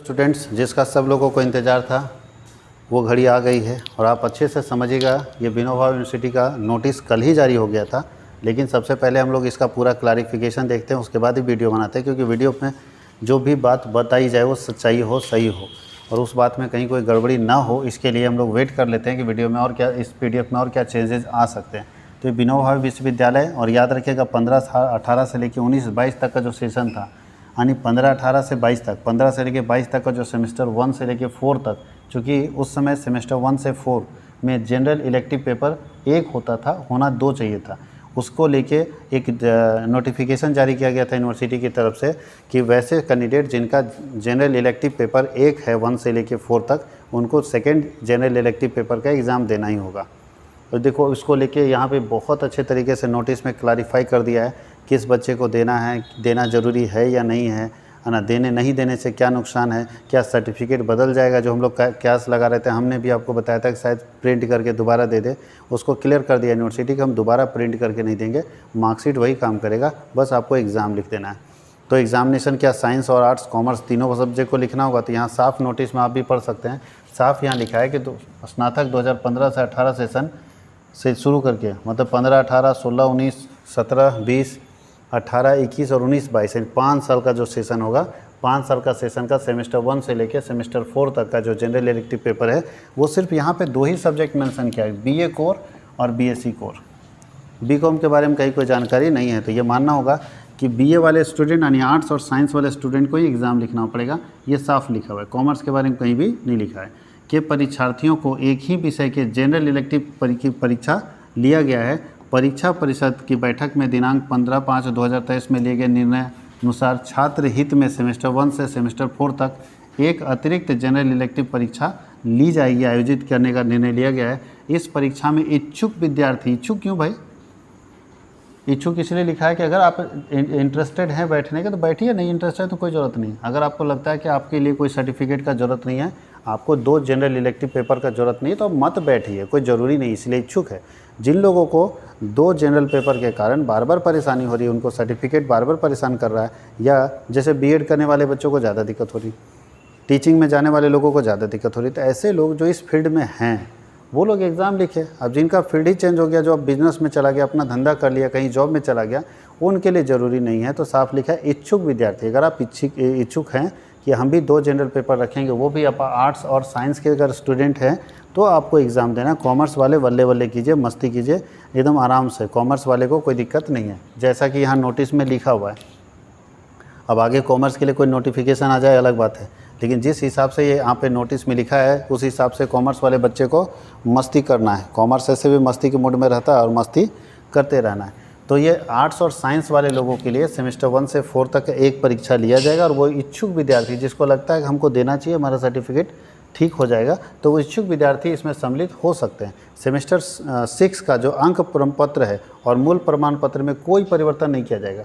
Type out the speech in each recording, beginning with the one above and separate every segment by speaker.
Speaker 1: Students, जिसका सब लोगों को इंतज़ार था वो घड़ी आ गई है। और आप अच्छे से समझिएगा, ये विनोबा यूनिवर्सिटी का नोटिस कल ही जारी हो गया था, लेकिन सबसे पहले हम लोग इसका पूरा क्लैरिफिकेशन देखते हैं, उसके बाद ही वीडियो बनाते हैं, क्योंकि वीडियो में जो भी बात बताई जाए वो सच्चाई हो, सही हो, और उस बात में कहीं कोई गड़बड़ी ना हो। इसके लिए हम लोग वेट कर लेते हैं कि वीडियो में और क्या, इस PDF में और क्या चेंजेस आ सकते हैं। तो ये विनोबा विश्वविद्यालय, और याद रखिएगा 15-18 से लेकर 19-22 तक का जो सेशन था, यानी 15-18 से 22 तक, 15 से लेकर 22 तक का जो सेमेस्टर 1 से लेकर 4 तक, चूँकि उस समय सेमेस्टर 1 से 4 में जनरल इलेक्टिव पेपर एक होता था, होना 2 चाहिए था। उसको लेके एक नोटिफिकेशन जारी किया गया था यूनिवर्सिटी की तरफ से कि वैसे कैंडिडेट जिनका जनरल इलेक्टिव पेपर एक है 1 से लेकर 4 तक, उनको सेकेंड जनरल इलेक्टिव पेपर का एग्ज़ाम देना ही होगा। तो देखो, इसको लेके यहाँ पे बहुत अच्छे तरीके से नोटिस में क्लैरिफाई कर दिया है किस बच्चे को देना है, देना ज़रूरी है या नहीं है ना, देने नहीं देने से क्या नुकसान है, क्या सर्टिफिकेट बदल जाएगा। जो हम लोग क्यास लगा रहे थे, हमने भी आपको बताया था कि शायद प्रिंट करके दोबारा दे दे, उसको क्लियर कर दिया यूनिवर्सिटी कि हम दोबारा प्रिंट करके नहीं देंगे, मार्कशीट वही काम करेगा, बस आपको एग्ज़ाम लिख देना है। तो एग्ज़ामिनेशन क्या साइंस और आर्ट्स कॉमर्स तीनों सब्जेक्ट को लिखना होगा। तो यहाँ साफ नोटिस में आप भी पढ़ सकते हैं, साफ यहाँ लिखा है कि स्नातक 2015 से 18 सेशन से शुरू करके, मतलब 15, 18, 16, 19, 17, 20, 18, 21 और 19, 22, 5 साल का जो सेशन होगा, 5 साल का सेशन का सेमेस्टर 1 से लेकर सेमेस्टर 4 तक का जो जनरल इलेक्टिव पेपर है, वो सिर्फ यहाँ पे 2 ही सब्जेक्ट मेंशन किया है, BA कोर और BSc कोर। BCom के बारे में कहीं कोई जानकारी नहीं है। तो ये मानना होगा कि BA वाले स्टूडेंट यानी आर्ट्स और साइंस वाले स्टूडेंट को ही एग्ज़ाम लिखना पड़ेगा, ये साफ लिखा हुआ है। कॉमर्स के बारे में कहीं भी नहीं लिखा है कि परीक्षार्थियों को एक ही विषय के जनरल इलेक्टिव परीक्षा लिया गया है। परीक्षा परिषद की बैठक में दिनांक 15/5/2023 में लिए गए निर्णय अनुसार छात्र हित में सेमेस्टर 1 से सेमेस्टर 4 तक एक अतिरिक्त जनरल इलेक्टिव परीक्षा ली जाएगी, आयोजित करने का निर्णय लिया गया है। इस परीक्षा में इच्छुक विद्यार्थी, इच्छुक क्यों भाई, इच्छुक इसलिए लिखा है कि अगर आप इंटरेस्टेड हैं बैठने के तो बैठिए, नहीं इंटरेस्टेड है तो कोई ज़रूरत नहीं। अगर आपको लगता है कि आपके लिए कोई सर्टिफिकेट का ज़रूरत नहीं है, आपको 2 जनरल इलेक्टिव पेपर का ज़रूरत नहीं है, तो मत बैठिए, कोई ज़रूरी नहीं, इसलिए इच्छुक है। जिन लोगों को 2 जनरल पेपर के कारण बार बार परेशानी हो रही है, उनको सर्टिफिकेट बार बार परेशान कर रहा है, या जैसे BEd करने वाले बच्चों को ज़्यादा दिक्कत हो रही, टीचिंग में जाने वाले लोगों को ज़्यादा दिक्कत हो रही, तो ऐसे लोग जो इस फील्ड में हैं वो लोग एग्ज़ाम लिखे। अब जिनका फील्ड ही चेंज हो गया, जो अब बिज़नेस में चला गया, अपना धंधा कर लिया, कहीं जॉब में चला गया, उनके लिए ज़रूरी नहीं है। तो साफ लिखा है इच्छुक विद्यार्थी। अगर आप इच्छुक हैं कि हम भी 2 जनरल पेपर रखेंगे, वो भी आप आर्ट्स और साइंस के अगर स्टूडेंट हैं, तो आपको एग्ज़ाम देना। कॉमर्स वाले वल्ले वल्ले कीजिए, मस्ती कीजिए एकदम आराम से, कॉमर्स वाले को कोई दिक्कत नहीं है, जैसा कि यहाँ नोटिस में लिखा हुआ है। अब आगे कॉमर्स के लिए कोई नोटिफिकेशन आ जाए अलग बात है, लेकिन जिस हिसाब से ये यहाँ पे नोटिस में लिखा है, उस हिसाब से कॉमर्स वाले बच्चे को मस्ती करना है। कॉमर्स ऐसे भी मस्ती के मूड में रहता है और मस्ती करते रहना है। तो ये आर्ट्स और साइंस वाले लोगों के लिए सेमेस्टर 1 से 4 तक एक परीक्षा लिया जाएगा, और वो इच्छुक विद्यार्थी जिसको लगता है कि हमको देना चाहिए, हमारा सर्टिफिकेट ठीक हो जाएगा, तो वो इच्छुक विद्यार्थी इसमें सम्मिलित हो सकते हैं। सेमेस्टर 6 का जो अंक प्रपत्र है और मूल प्रमाण पत्र में कोई परिवर्तन नहीं किया जाएगा,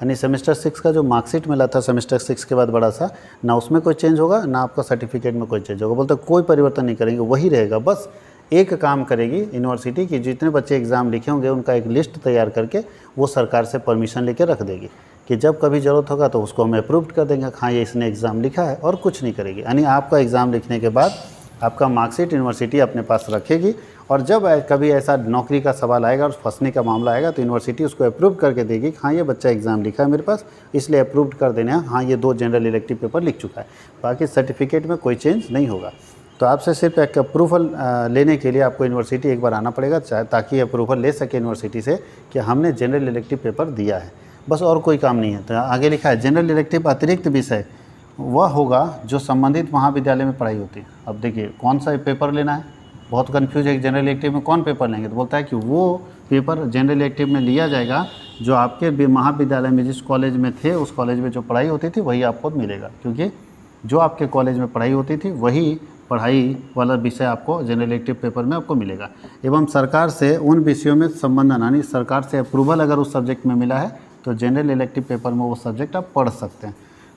Speaker 1: यानी सेमेस्टर 6 का जो मार्कशीट मिला था सेमेस्टर 6 के बाद बड़ा सा, ना उसमें कोई चेंज होगा, ना आपका सर्टिफिकेट में कोई चेंज होगा। बोलते कोई परिवर्तन नहीं करेंगे, वही रहेगा। बस एक काम करेगी यूनिवर्सिटी की, जितने बच्चे एग्ज़ाम लिखे होंगे उनका एक लिस्ट तैयार करके वो सरकार से परमिशन लेके रख देगी कि जब कभी ज़रूरत होगा तो उसको हम अप्रूव्ड कर देंगे, हाँ ये इसने एग्ज़ाम लिखा है, और कुछ नहीं करेगी। यानी आपका एग्ज़ाम लिखने के बाद आपका मार्कशीट यूनिवर्सिटी अपने पास रखेगी, और जब कभी ऐसा नौकरी का सवाल आएगा और फंसने का मामला आएगा तो यूनिवर्सिटी उसको अप्रूव करके देगी कि हाँ ये बच्चा एग्ज़ाम लिखा है मेरे पास, इसलिए अप्रूव्ड कर देने हैं, हाँ ये 2 जनरल इलेक्टिव पेपर लिख चुका है। बाकी सर्टिफिकेट में कोई चेंज नहीं होगा। तो आपसे सिर्फ एक अप्रूवल लेने के लिए आपको यूनिवर्सिटी एक बार आना पड़ेगा, ताकि अप्रूवल ले सके यूनिवर्सिटी से कि हमने जनरल इलेक्टिव पेपर दिया है, बस और कोई काम नहीं है। तो आगे लिखा है जनरल इलेक्टिव अतिरिक्त विषय वह होगा जो संबंधित महाविद्यालय में पढ़ाई होती है। अब देखिए कौन सा पेपर लेना है, बहुत कन्फ्यूज है कि जनरल इलेक्टिव में कौन पेपर लेंगे, तो बोलता है कि वो पेपर जनरल इलेक्टिव में लिया जाएगा जो आपके महाविद्यालय में जिस कॉलेज में थे, उस कॉलेज में जो पढ़ाई होती थी वही आपको मिलेगा, क्योंकि जो आपके कॉलेज में पढ़ाई होती थी वही पढ़ाई वाला विषय आपको जनरल इलेक्टिव पेपर में आपको मिलेगा। एवं सरकार से उन विषयों में संबंधन, यानी सरकार से अप्रूवल अगर उस सब्जेक्ट में मिला है तो जनरल इलेक्टिव पेपर में वो सब्जेक्ट आप पढ़ सकते हैं।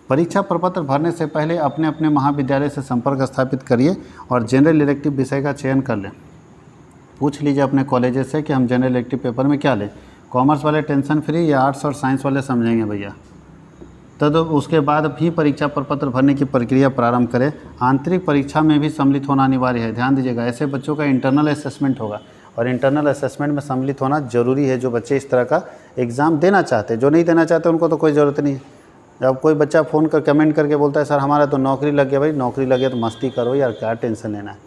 Speaker 1: परीक्षा प्रपत्र भरने से पहले अपने अपने महाविद्यालय से संपर्क स्थापित करिए और जनरल इलेक्टिव विषय का चयन कर लें। पूछ लीजिए अपने कॉलेज से कि हम जनरल इलेक्टिव पेपर में क्या लें। कॉमर्स वाले टेंशन फ्री या आर्ट्स और साइंस वाले समझेंगे भैया। तब उसके बाद भी परीक्षा प्रपत्र भरने की प्रक्रिया प्रारंभ करें। आंतरिक परीक्षा में भी सम्मिलित होना अनिवार्य है। ध्यान दीजिएगा, ऐसे बच्चों का इंटरनल असेसमेंट होगा और इंटरनल असेसमेंट में सम्मिलित होना जरूरी है। जो बच्चे इस तरह का एग्ज़ाम देना चाहते हैं, जो नहीं देना चाहते उनको तो कोई ज़रूरत नहीं है। जब कोई बच्चा फ़ोन कर कमेंट करके बोलता है सर हमारा तो नौकरी लग गया, भाई नौकरी लगे तो मस्ती करो यार, क्या टेंशन लेना है।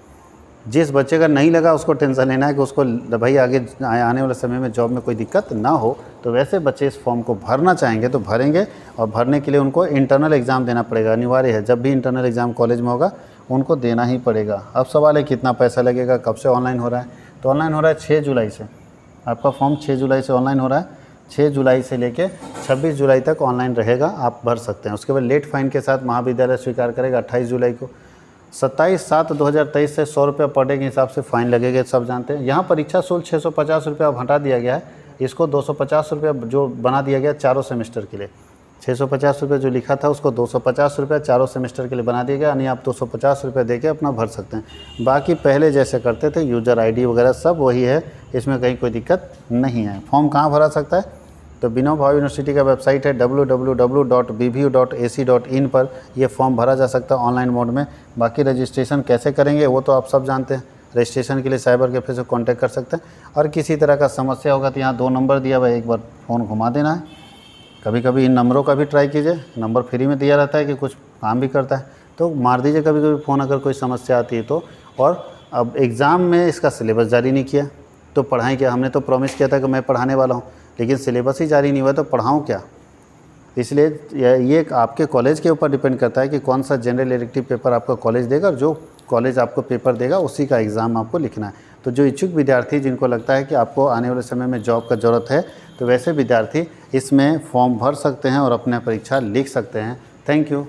Speaker 1: जिस बच्चे का नहीं लगा उसको टेंशन लेना है कि उसको भाई आगे आने वाले समय में जॉब में कोई दिक्कत ना हो। तो वैसे बच्चे इस फॉर्म को भरना चाहेंगे तो भरेंगे, और भरने के लिए उनको इंटरनल एग्ज़ाम देना पड़ेगा, अनिवार्य है। जब भी इंटरनल एग्ज़ाम कॉलेज में होगा उनको देना ही पड़ेगा। अब सवाल है कितना पैसा लगेगा, कब से ऑनलाइन हो रहा है? तो ऑनलाइन हो रहा है 6 जुलाई से। आपका फॉर्म 6 जुलाई से ऑनलाइन हो रहा है। 6 जुलाई से लेके 26 जुलाई तक ऑनलाइन रहेगा, आप भर सकते हैं। उसके बाद लेट फाइन के साथ महाविद्यालय स्वीकार करेगा 28 जुलाई को। 27/7/2023 से 100 रुपये पर डे के हिसाब से फ़ाइन लगेगा, सब जानते हैं। यहाँ परीक्षा शुल्क 650 रुपये अब हटा दिया गया है, इसको 250 रुपये जो बना दिया गया चारों सेमेस्टर के लिए। 650 रुपये जो लिखा था उसको 250 रुपये चारों सेमेस्टर के लिए बना दिया गया, यानी आप 250 रुपये दे के अपना भर सकते हैं। बाकी पहले जैसे करते थे, यूज़र ID वगैरह सब वही है, इसमें कहीं कोई दिक्कत नहीं है। फॉर्म कहाँ भरा सकता है? तो विनोबा भावे यूनिवर्सिटी का वेबसाइट है www.bvu.ac.in पर ये फॉर्म भरा जा सकता है ऑनलाइन मोड में। बाकी रजिस्ट्रेशन कैसे करेंगे वो तो आप सब जानते हैं। रजिस्ट्रेशन के लिए साइबर कैफे से कांटेक्ट कर सकते हैं, और किसी तरह का समस्या होगा तो यहाँ 2 नंबर दिया हुआ है, एक बार फ़ोन घुमा देना है। कभी कभी इन नंबरों का भी ट्राई कीजिए, नंबर फ्री में दिया रहता है कि कुछ काम भी करता है, तो मार दीजिए कभी कभी फ़ोन अगर कोई समस्या आती है तो। और अब एग्ज़ाम में इसका सिलेबस जारी नहीं किया तो पढ़ाएँ क्या? हमने तो प्रॉमिस किया था कि मैं पढ़ाने वाला हूँ, लेकिन सिलेबस ही जारी नहीं हुआ तो पढ़ाऊँ क्या? इसलिए ये आपके कॉलेज के ऊपर डिपेंड करता है कि कौन सा जनरल इलेक्टिव पेपर आपका कॉलेज देगा, और जो कॉलेज आपको पेपर देगा उसी का एग्ज़ाम आपको लिखना है। तो जो इच्छुक विद्यार्थी जिनको लगता है कि आपको आने वाले समय में जॉब का ज़रूरत है, तो वैसे विद्यार्थी इसमें फॉर्म भर सकते हैं और अपना परीक्षा लिख सकते हैं। Thank you.